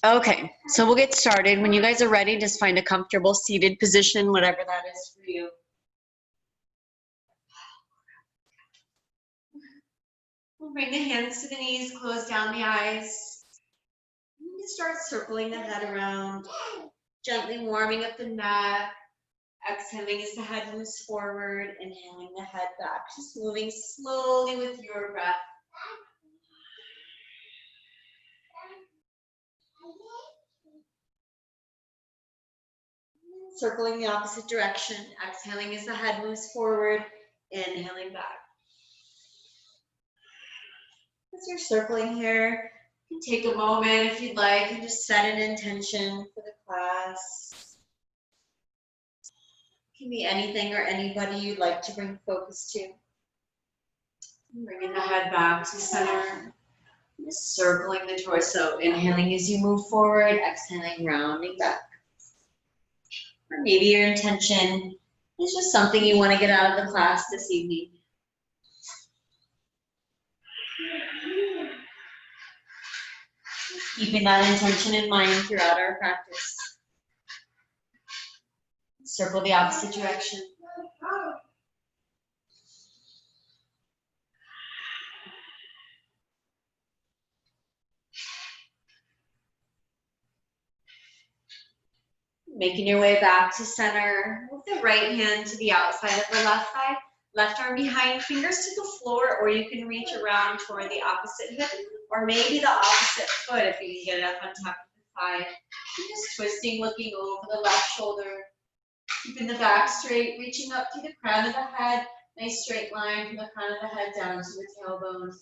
Okay, so we'll get started. When you guys are ready, just find a comfortable seated position, whatever that is for you. We'll bring the hands to the knees, close down the eyes. You start circling the head around, gently warming up the neck. Exhaling as the head moves forward, inhaling the head back, just moving slowly with your breath. Circling the opposite direction, exhaling as the head moves forward, inhaling back. As you're circling here, you can take a moment if you'd like and just set an intention for the class. It can be anything or anybody you'd like to bring focus to. Bringing the head back to center. Just circling the torso, inhaling as you move forward, exhaling, rounding back. Or maybe your intention is just something you want to get out of the class this evening. Keeping that intention in mind throughout our practice. Circle the opposite direction. Making your way back to center. Move the right hand to the outside of the left thigh. Left arm behind, fingers to the floor, or you can reach around toward the opposite hip, or maybe the opposite foot if you can get it up on top of the thigh. And just twisting, looking over the left shoulder. Keeping the back straight, reaching up to the crown of the head. Nice straight line from the crown of the head down to the tailbones.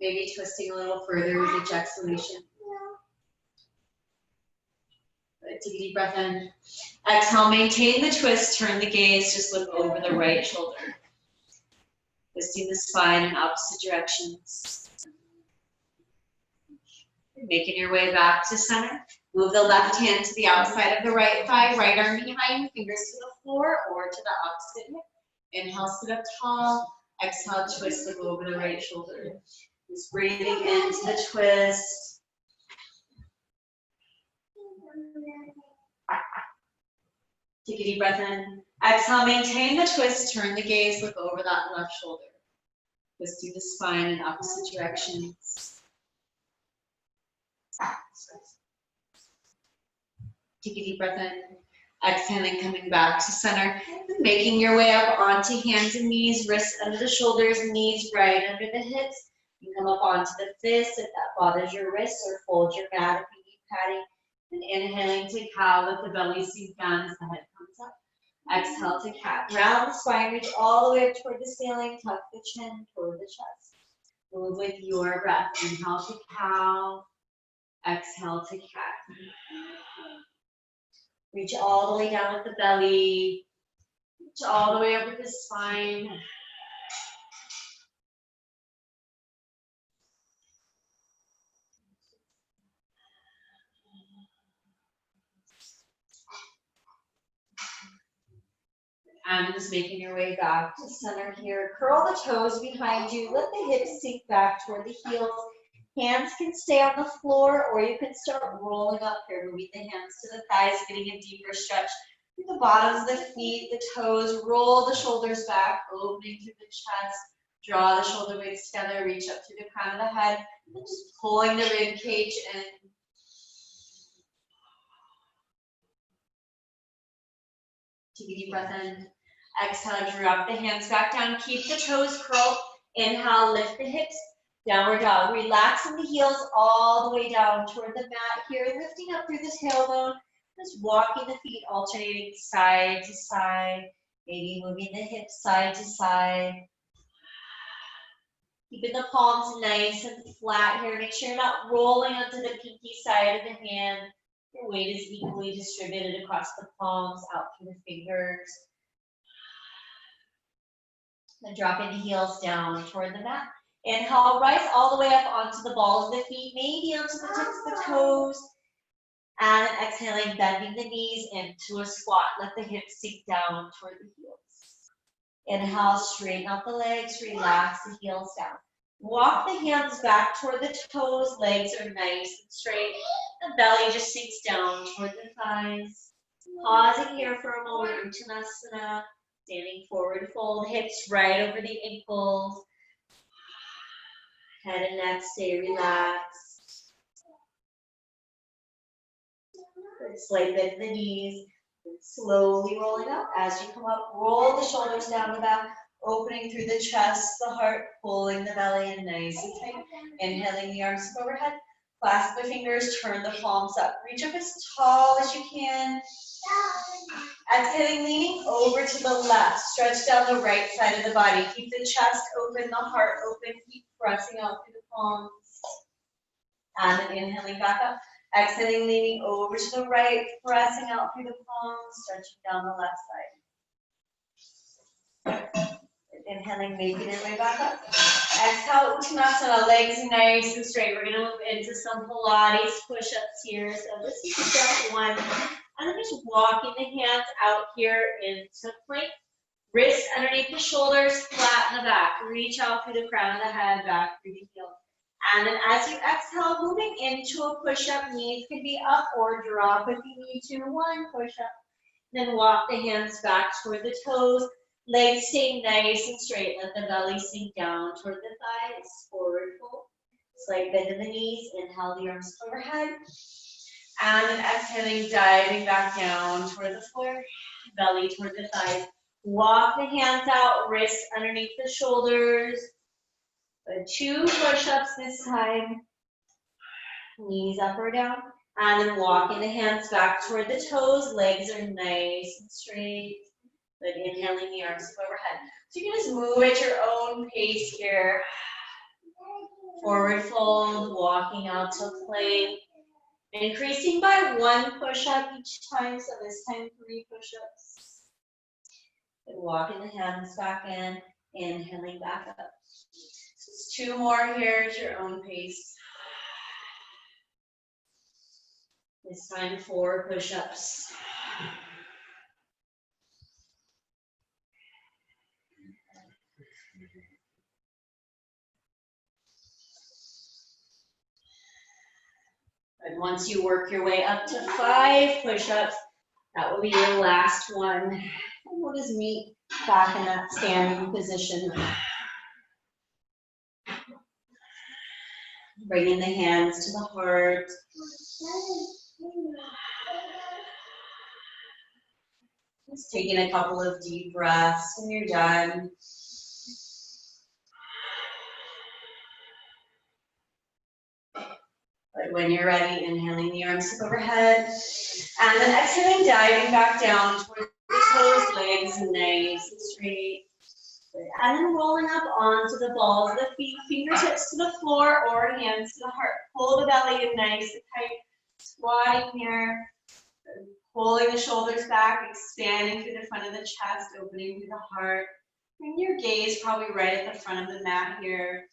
Maybe twisting a little further with each exhalation. Take a deep breath in. Exhale, maintain the twist, turn the gaze, just look over the right shoulder. Twisting the spine in opposite directions. Making your way back to center. Move the left hand to the outside of the right thigh, right arm behind, fingers to the floor or to the opposite hip. Inhale, sit up tall. Exhale, twist, look over the right shoulder. Just breathing into the twist. Take a deep breath in. Exhale, maintain the twist, turn the gaze, look over that left shoulder. Twisting the spine in opposite directions. Take a deep breath in. Exhaling, coming back to center. Making your way up onto hands and knees, wrists under the shoulders, knees right under the hips. You come up onto the fists if that bothers your wrists, or fold your mat if you need padding. And inhaling to cow, let the belly sink down as the head comes up. Exhale to cat. Round the spine, reach all the way up toward the ceiling, tuck the chin toward the chest. Move with your breath. Inhale to cow. Exhale to cat. Reach all the way down with the belly. Reach all the way up with the spine. And just making your way back to center here. Curl the toes behind you. Let the hips sink back toward the heels. Hands can stay on the floor, or you can start rolling up here. Moving the hands to the thighs, getting a deeper stretch through the bottoms of the feet, the toes. Roll the shoulders back, opening through the chest. Draw the shoulder blades together. Reach up through the crown of the head. And just pulling the rib cage in. Take a deep breath in. Exhale, drop the hands back down. Keep the toes curled. Inhale, lift the hips. Downward dog. Relaxing the heels all the way down toward the mat here. Lifting up through the tailbone. Just walking the feet, alternating side to side. Maybe moving the hips side to side. Keeping the palms nice and flat here. Make sure you're not rolling onto the pinky side of the hand. Your weight is equally distributed across the palms, out through the fingers. Then dropping the heels down toward the mat. Inhale, rise all the way up onto the balls of the feet, maybe onto the tips of the toes. And exhaling, bending the knees into a squat. Let the hips sink down toward the heels. Inhale, straighten out the legs, relax the heels down. Walk the hands back toward the toes, legs are nice and straight. The belly just sinks down toward the thighs. Pausing here for a moment, Uttanasana. Standing forward fold, hips right over the ankles. Head and neck stay relaxed. Good, slight bend in the knees. Slowly rolling up. As you come up, roll the shoulders down the back, opening through the chest, the heart, pulling the belly in nice and tight. Inhaling the arms up overhead. Clasp the fingers, turn the palms up. Reach up as tall as you can. Exhaling, leaning over to the left. Stretch down the right side of the body. Keep the chest open, the heart open. Keep pressing out through the palms. And then inhaling back up. Exhaling, leaning over to the right. Pressing out through the palms. Stretching down the left side. Inhaling, making your way back up. Exhale, Uttanasana, legs nice and straight. We're going to move into some Pilates push-ups here. So this is step one. And then just walking the hands out here into plank. Wrists underneath the shoulders, flat in the back. Reach out through the crown of the head, back through the heel. And then as you exhale, moving into a push-up. Knees can be up or drop if you need to. One push-up. Then walk the hands back toward the toes. Legs stay nice and straight. Let the belly sink down toward the thighs. Forward fold. Slight bend in the knees. Inhale the arms overhead. And then exhaling, diving back down toward the floor. Belly toward the thighs. Walk the hands out. Wrists underneath the shoulders. 2 push-ups this time. Knees up or down. And then walking the hands back toward the toes. Legs are nice and straight. Good. Inhaling the arms overhead. So you can just move at your own pace here. Forward fold, walking out to plank. Increasing by 1 push-up each time. So this time 3 push-ups. Good. Walking the hands back in. Inhaling back up. So it's 2 more here at your own pace. This time 4 push-ups. And once you work your way up to 5 push-ups, that will be your last one. And we'll just meet back in that standing position. Bringing the hands to the heart. Just taking a couple of deep breaths when you're done. But when you're ready, inhaling the arms up overhead. And then exhaling, diving back down towards the toes, legs nice and straight. And then rolling up onto the balls of the feet, fingertips to the floor or hands to the heart. Pull the belly in nice and tight. Squatting here. Pulling the shoulders back, expanding through the front of the chest, opening through the heart. Bring your gaze probably right at the front of the mat here.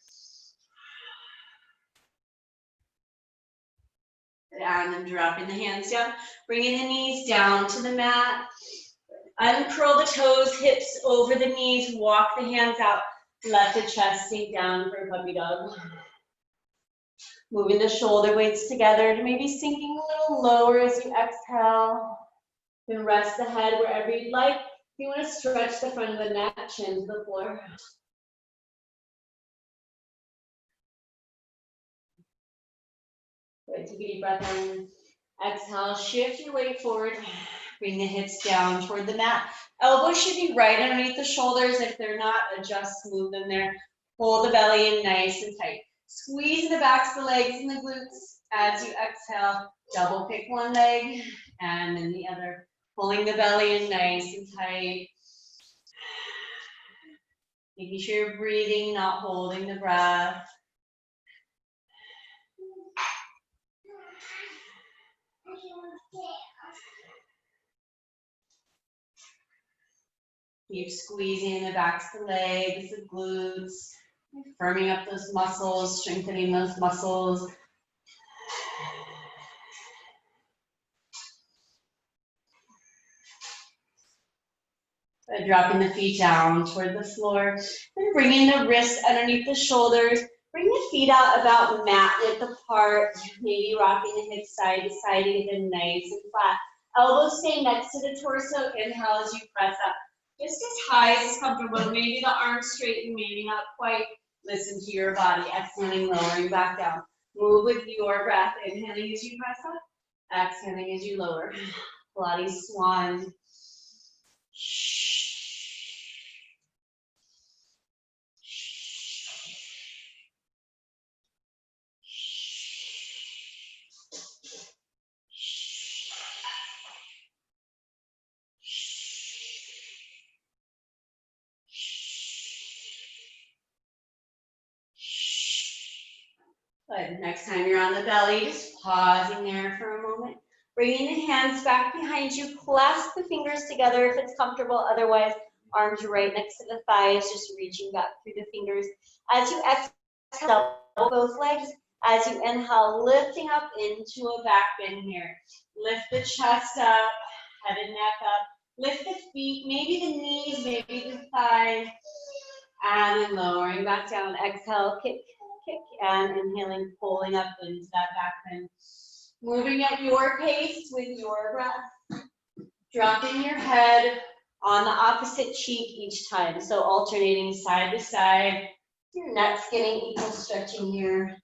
And then dropping the hands down, bringing the knees down to the mat. Uncurl the toes, hips over the knees, walk the hands out. Let the chest sink down for puppy dog. Moving the shoulder blades together to maybe sinking a little lower as you exhale. Then rest the head wherever you'd like. If you want to stretch the front of the neck, chin to the floor. Good, take a deep breath in. Exhale, shift your weight forward. Bring the hips down toward the mat. Elbows should be right underneath the shoulders. If they're not, adjust, move them there. Pull the belly in nice and tight. Squeeze the backs of the legs and the glutes. As you exhale, double pick one leg and then the other. Pulling the belly in nice and tight. Making sure you're breathing, not holding the breath. Keep squeezing the backs of the legs, the glutes, firming up those muscles, strengthening those muscles. Dropping the feet down toward the floor, and bringing the wrists underneath the shoulders. Bring the feet out about mat width apart, maybe rocking the hips side to side to get them nice and flat. Elbows stay next to the torso. Inhale as you press up. Just as high as is comfortable. Maybe the arms straighten, maybe not quite. Listen to your body. Exhaling, lowering back down. Move with your breath. Inhaling as you press up. Exhaling as you lower. Pilates swan. Good. Next time you're on the belly, just pausing there for a moment. Bringing the hands back behind you. Clasp the fingers together if it's comfortable. Otherwise, arms right next to the thighs, just reaching back through the fingers. As you exhale, both legs. As you inhale, lifting up into a back bend here. Lift the chest up, head and neck up. Lift the feet, maybe the knees, maybe the thighs. And then lowering back down. Exhale, kick, kick, and inhaling, pulling up into that back bend. Moving at your pace with your breath. Dropping your head on the opposite cheek each time. So alternating side to side. Your neck's getting equal stretching here.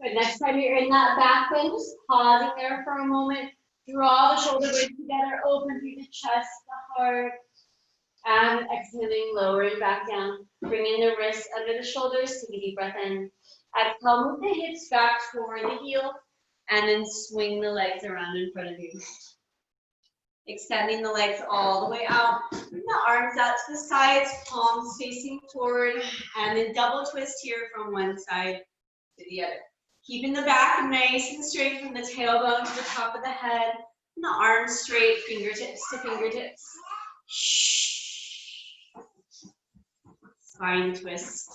Good. Next time you're in that back bend, just pausing there for a moment. Draw the shoulder blades together, open through the chest, the heart. And exhaling, lowering back down. Bringing the wrists under the shoulders. Take a deep breath in. Exhale, move the hips back toward the heel. And then swing the legs around in front of you. Extending the legs all the way out. Bring the arms out to the sides, palms facing forward. And then double twist here from one side to the other. Keeping the back nice and straight from the tailbone to the top of the head. And the arms straight, fingertips to fingertips. Spine twist.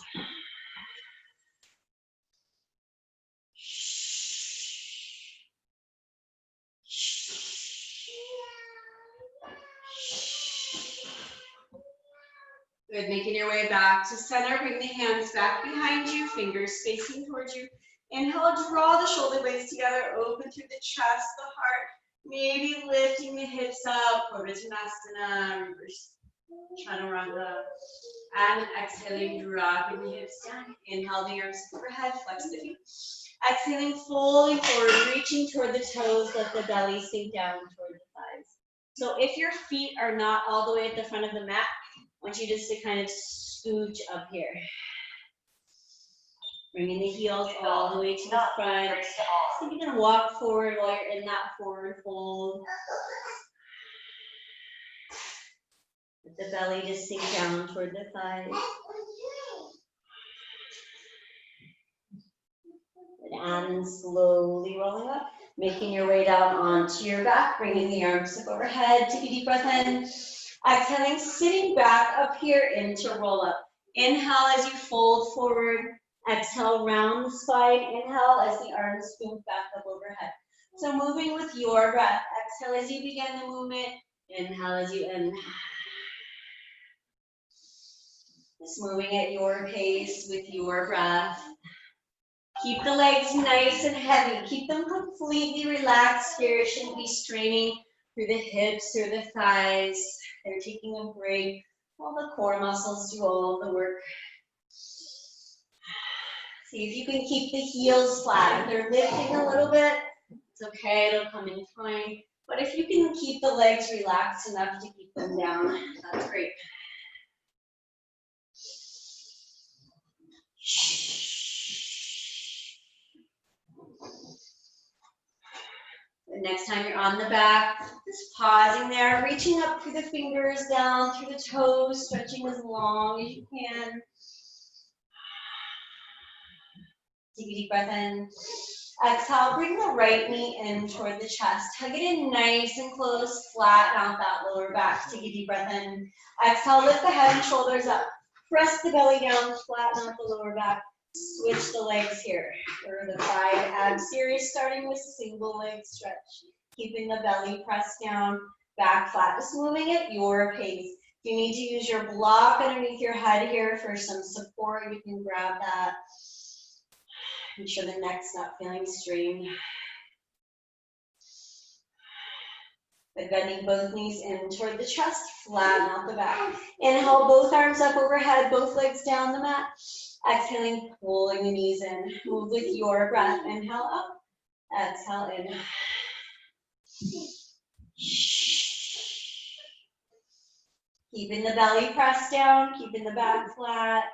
Good, making your way back to center. Bring the hands back behind you, fingers facing towards you. Inhale, draw the shoulder blades together, open through the chest, the heart. Maybe lifting the hips up, Purvottanasana, reverse Chaturanga. And exhaling, dropping the hips down. Inhale, the arms overhead, flex the feet. Exhaling, fully forward, reaching toward the toes, let the belly sink down toward the thighs. So if your feet are not all the way at the front of the mat, I want you just to kind of scooch up here. Bringing the heels all the way to the front. So you're gonna walk forward while you're in that forward fold. Let the belly just sink down toward the thighs. And slowly rolling up, making your way down onto your back, bringing the arms up overhead. Take a deep breath in. Exhaling, sitting back up here into roll up. Inhale as you fold forward. Exhale, round the spine. Inhale as the arms scoop back up overhead. So moving with your breath. Exhale as you begin the movement. Inhale as you end. Just moving at your pace with your breath. Keep the legs nice and heavy. Keep them completely relaxed here. It shouldn't be straining through the hips or the thighs. They're taking a break while the core muscles do all of the work. See if you can keep the heels flat. If they're lifting a little bit, it's okay, it'll come in fine. But if you can keep the legs relaxed enough to keep them down, that's great. The next time you're on the back, just pausing there, reaching up through the fingers, down through the toes, stretching as long as you can. Take a deep breath in. Exhale, bring the right knee in toward the chest. Hug it in nice and close, flatten out that lower back. Take a deep breath in. Exhale, lift the head and shoulders up. Press the belly down, flatten out the lower back. Switch the legs here for the 5 ab series, starting with single leg stretch. Keeping the belly pressed down, back flat, just moving at your pace. If you need to use your block underneath your head here for some support, you can grab that. Make sure the neck's not feeling strained. But bending both knees in toward the chest, flatten out the back. Inhale, both arms up overhead, both legs down the mat. Exhaling, pulling the knees in. Move with your breath. Inhale up, exhale in. Keeping the belly pressed down, keeping the back flat.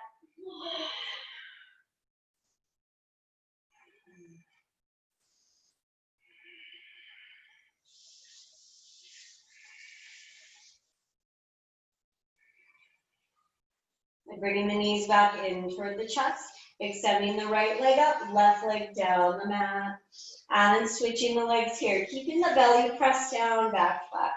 And bringing the knees back in toward the chest, extending the right leg up, left leg down the mat. And then switching the legs here, keeping the belly pressed down, back flat.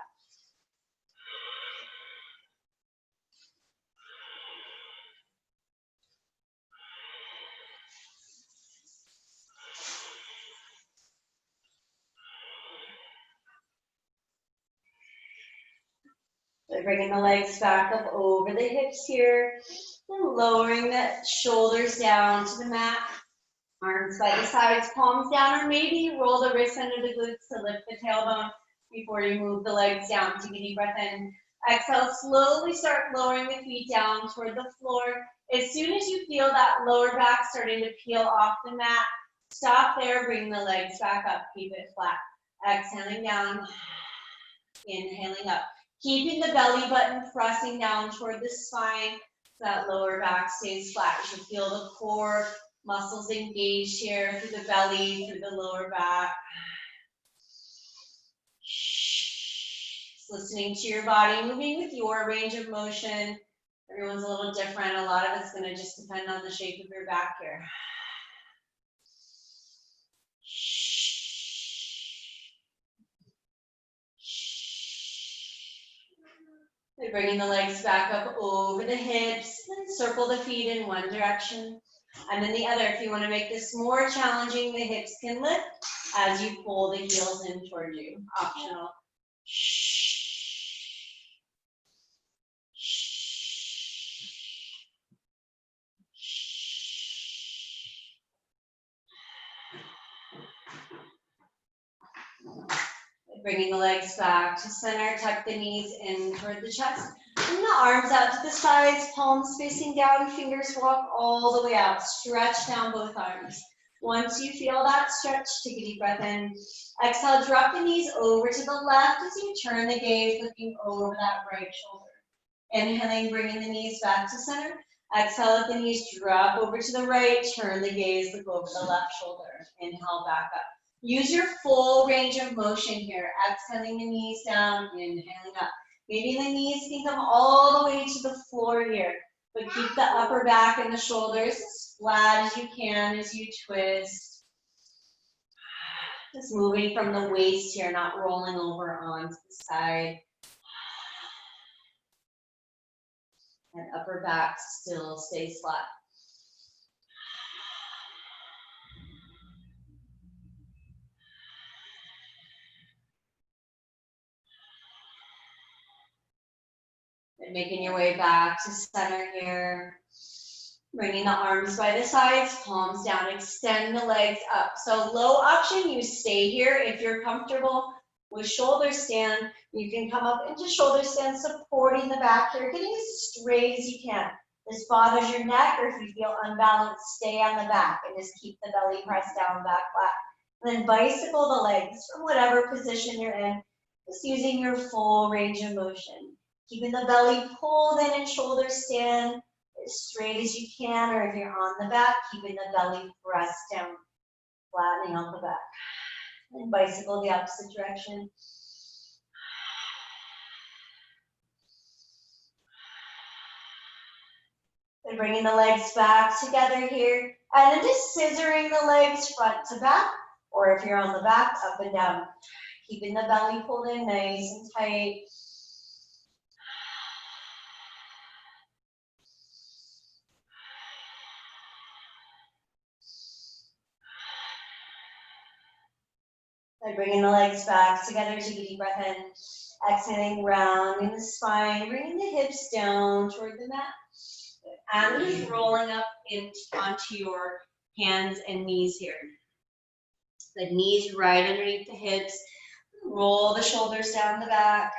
So bringing the legs back up over the hips here, and lowering the shoulders down to the mat. Arms by the sides, palms down, or maybe you roll the wrists under the glutes to lift the tailbone before you move the legs down. Take a deep breath in. Exhale, slowly start lowering the feet down toward the floor. As soon as you feel that lower back starting to peel off the mat, stop there, bring the legs back up, keep it flat. Exhaling down, inhaling up. Keeping the belly button pressing down toward the spine, so that lower back stays flat. You should feel the core muscles engaged here through the belly, through the lower back. Just listening to your body, moving with your range of motion. Everyone's a little different. A lot of it's going to just depend on the shape of your back here. They're bringing the legs back up over the hips, and circle the feet in one direction and then the other. If you want to make this more challenging, the hips can lift as you pull the heels in toward you. Optional. Bringing the legs back to center, tuck the knees in toward the chest. Bring the arms out to the sides, palms facing down, fingers walk all the way out. Stretch down both arms. Once you feel that stretch, take a deep breath in. Exhale, drop the knees over to the left as you turn the gaze, looking over that right shoulder. Inhaling, bringing the knees back to center. Exhale, let the knees drop over to the right, turn the gaze, look over the left shoulder. Inhale, back up. Use your full range of motion here. Exhaling the knees down, inhaling up. Maybe the knees can come all the way to the floor here, but keep the upper back and the shoulders as flat as you can as you twist. Just moving from the waist here, not rolling over onto the side. And upper back still stays flat. And making your way back to center here. Bringing the arms by the sides, palms down, extend the legs up. So low option, you stay here. If you're comfortable with shoulder stand, you can come up into shoulder stand, supporting the back here, getting as straight as you can. If this bothers your neck, or if you feel unbalanced, stay on the back and just keep the belly pressed down, back flat. And then bicycle the legs from whatever position you're in, just using your full range of motion. Keeping the belly pulled in shoulder stand as straight as you can, or if you're on the back, keeping the belly pressed down, flattening out the back. And bicycle the opposite direction. And bringing the legs back together here, and then just scissoring the legs front to back, or if you're on the back, up and down. Keeping the belly pulled in nice and tight. By bringing the legs back together, take a deep breath in. Exhaling, rounding the spine, bringing the hips down toward the mat. And just rolling up onto your hands and knees here. The knees right underneath the hips. Roll the shoulders down the back.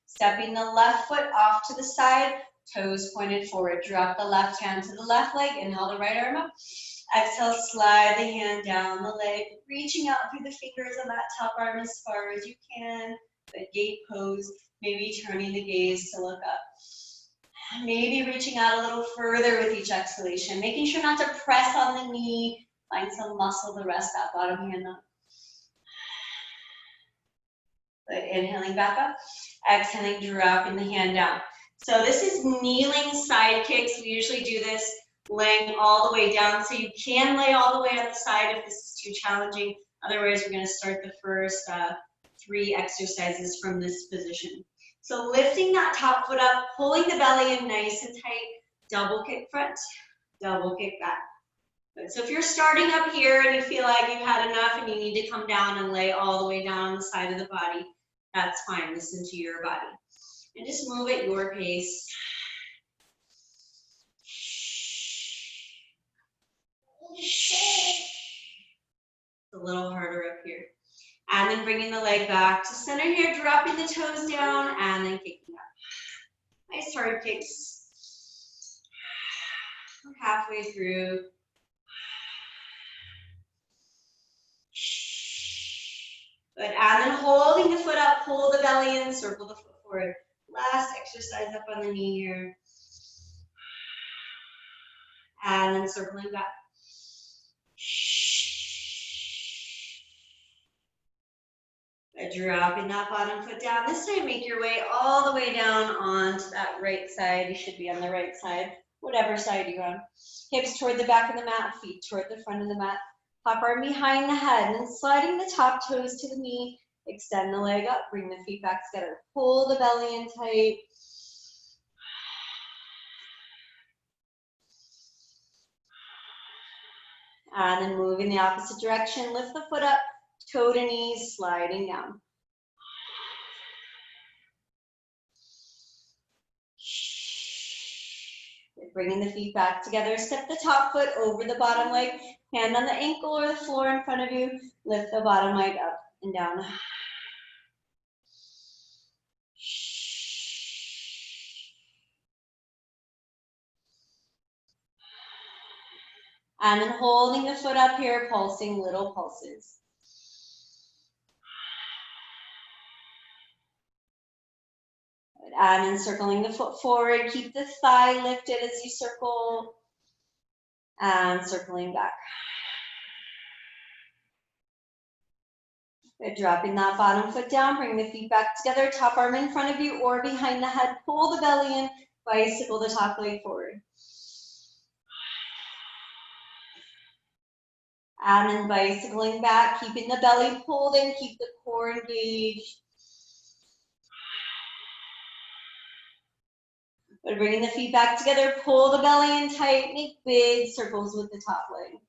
Stepping the left foot off to the side, toes pointed forward. Drop the left hand to the left leg, inhale the right arm up. Exhale, slide the hand down the leg, reaching out through the fingers on that top arm as far as you can. The gate pose, maybe turning the gaze to look up. Maybe reaching out a little further with each exhalation, making sure not to press on the knee. Find some muscle to rest that bottom hand up. Good, inhaling back up. Exhaling, dropping the hand down. So this is kneeling side kicks. We usually do this laying all the way down. So you can lay all the way on the side if this is too challenging. Otherwise, we're going to start the first 3 exercises from this position. So lifting that top foot up, pulling the belly in nice and tight. Double kick front, double kick back. Good. So if you're starting up here and you feel like you've had enough and you need to come down and lay all the way down on the side of the body, that's fine. Listen to your body. And just move at your pace. It's a little harder up here. And then bringing the leg back to center here, dropping the toes down, and then kicking up. Nice hard kicks. We're halfway through. Good. And then holding the foot up, pull the belly in, circle the foot forward. Last exercise up on the knee here. And then circling back. Dropping that bottom foot down. This time, make your way all the way down onto that right side. You should be on the right side, whatever side you're on. Hips toward the back of the mat, feet toward the front of the mat. Top arm behind the head, and sliding the top toes to the knee. Extend the leg up, bring the feet back together. Pull the belly in tight. And then move in the opposite direction. Lift the foot up, toe to knees, sliding down. Bringing the feet back together. Step the top foot over the bottom leg. Hand on the ankle or the floor in front of you. Lift the bottom leg up and down. And then holding the foot up here, pulsing little pulses. And then circling the foot forward. Keep the thigh lifted as you circle. And circling back. Good. Dropping that bottom foot down. Bring the feet back together. Top arm in front of you or behind the head. Pull the belly in. Bicycle the top leg forward. And then bicycling back, keeping the belly pulled in, keep the core engaged. But bringing the feet back together, pull the belly in tight, make big circles with the top leg.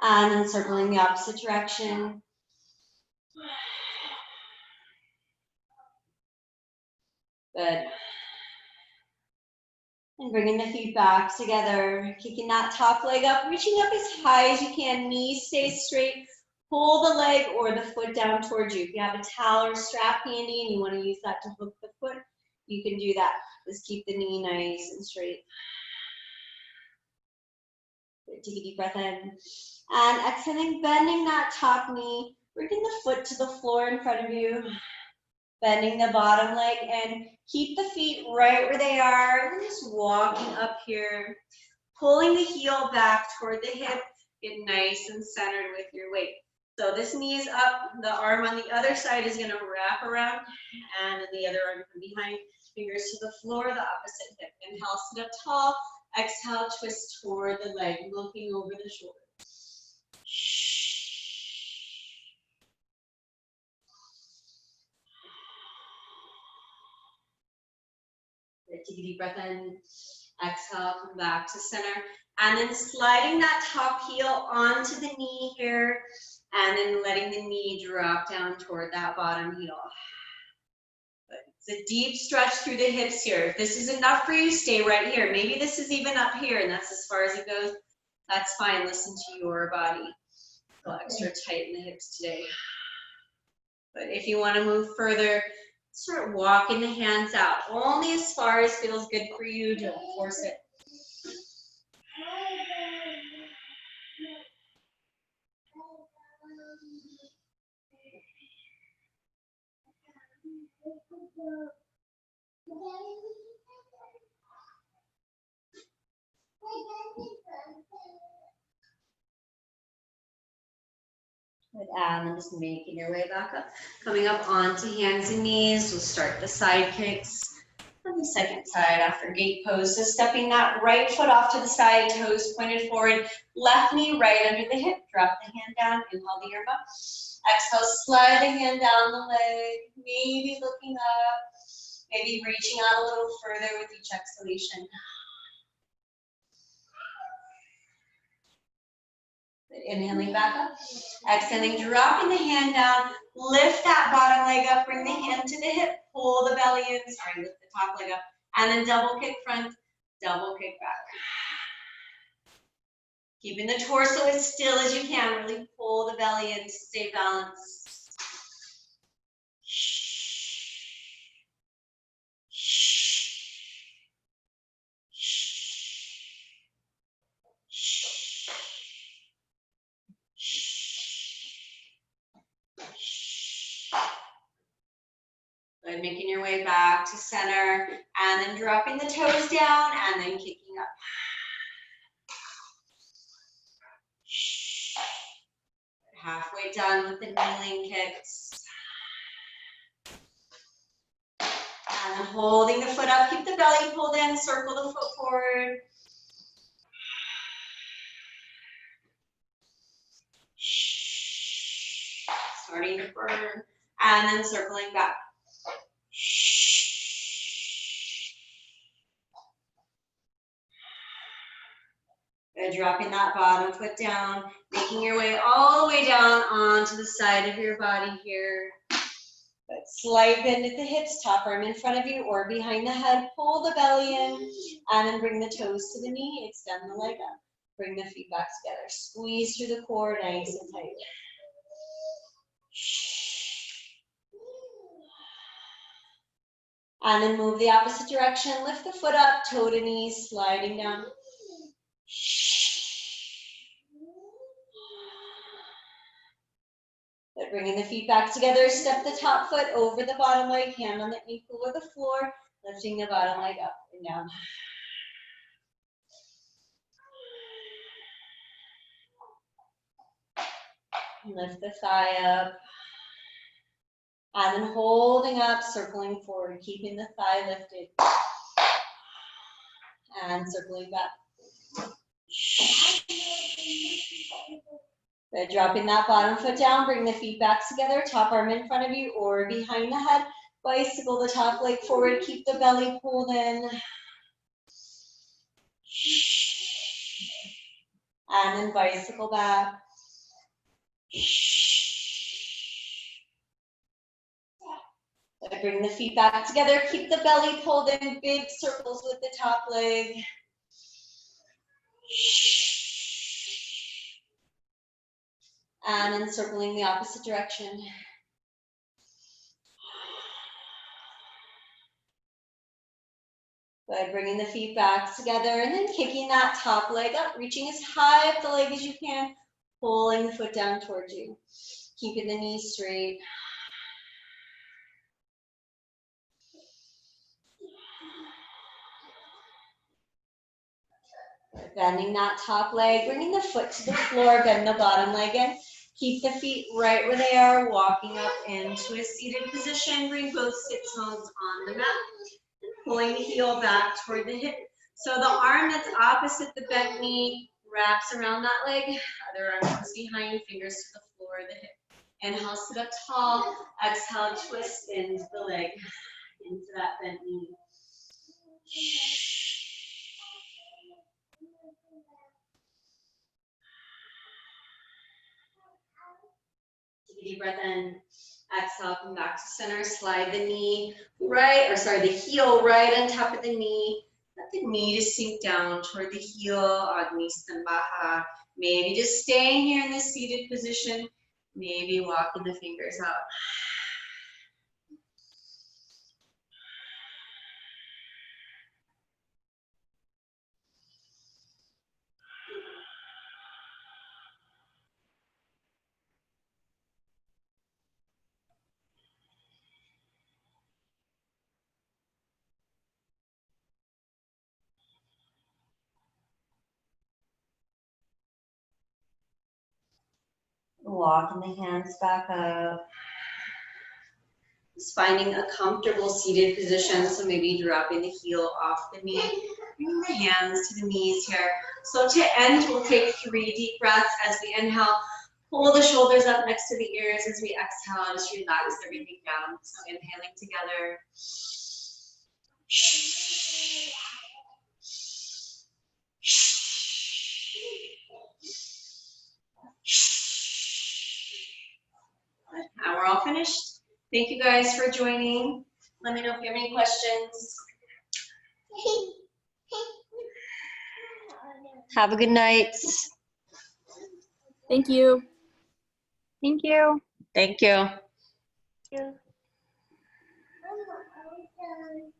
And then circling the opposite direction. Good. And bringing the feet back together, kicking that top leg up, reaching up as high as you can, knees stay straight. Pull the leg or the foot down towards you. If you have a towel or strap handy and you want to use that to hook the foot, you can do that. Just keep the knee nice and straight. Good. Take a deep breath in. And exhaling, bending that top knee, bringing the foot to the floor in front of you. Bending the bottom leg and keep the feet right where they are. And just walking up here, pulling the heel back toward the hip. Get nice and centered with your weight. So this knee is up, the arm on the other side is gonna wrap around, and the other arm from behind, fingers to the floor, the opposite hip. Inhale, sit up tall. Exhale, twist toward the leg, looking over the shoulder. Take a deep breath in. Exhale, come back to center. And then sliding that top heel onto the knee here. And then letting the knee drop down toward that bottom heel. It's a deep stretch through the hips here. If this is enough for you, stay right here. Maybe this is even up here and that's as far as it goes. That's fine. Listen to your body. Feel extra tight in the hips today. But if you want to move further, start walking the hands out. Only as far as feels good for you. Don't force it. Good, and then just making your way back up. Coming up onto hands and knees. We'll start the side kicks on the second side after gate pose. So stepping that right foot off to the side, toes pointed forward, left knee right under the hip. Drop the hand down, inhale the yerba. Exhale, slide the hand down the leg, maybe looking up, maybe reaching out a little further with each exhalation. Inhaling back up, exhaling, dropping the hand down, lift that bottom leg up, bring the hand to the hip, pull the belly in, sorry, lift the top leg up, and then double kick front, double kick back. Keeping the torso as still as you can, really pull the belly in to stay balanced. Good, making your way back to center, and then dropping the toes down, and then kicking up. Halfway done with the kneeling kicks. And then holding the foot up, keep the belly pulled in, circle the foot forward. Starting to burn, and then circling back. Good, dropping that bottom foot down, making your way all the way down onto the side of your body here. Good, slight bend at the hips, top arm in front of you or behind the head, pull the belly in, and then bring the toes to the knee, extend the leg up. Bring the feet back together, squeeze through the core, nice and tight. And then move the opposite direction, lift the foot up, toe to knee, sliding down. Good, bringing the feet back together, step the top foot over the bottom leg, hand on the ankle or the floor, lifting the bottom leg up and down. Lift the thigh up. And then holding up, circling forward, keeping the thigh lifted. And circling back. Good, dropping that bottom foot down, bring the feet back together, top arm in front of you or behind the head. Bicycle the top leg forward, keep the belly pulled in. And then bicycle back. Bring the feet back together, keep the belly pulled in, big circles with the top leg. And then circling the opposite direction. Good, bringing the feet back together and then kicking that top leg up, reaching as high up the leg as you can, pulling the foot down towards you, keeping the knees straight. Bending that top leg, bringing the foot to the floor, bend the bottom leg in. Keep the feet right where they are, walking up into a seated position. Bring both sit bones on the mat. And pulling the heel back toward the hip. So the arm that's opposite the bent knee wraps around that leg. Other arm comes behind, fingers to the floor of the hip. Inhale, sit up tall. Exhale, twist into the leg, into that bent knee. Take a deep breath in. Exhale, come back to center. Slide the knee right, or sorry, the heel right on top of the knee. Let the knee just sink down toward the heel. Agni Stambha. Maybe just staying here in this seated position. Maybe walking the fingers out. Walking the hands back up. Just finding a comfortable seated position. So maybe dropping the heel off the knee. Bring the hands to the knees here. So to end, we'll take 3 deep breaths as we inhale. Pull the shoulders up next to the ears as we exhale. Just relax everything down. So inhaling together. Now we're all finished. Thank you guys for joining. Let me know if you have any questions. Have a good night. Thank you. Thank you. Thank you. Thank you.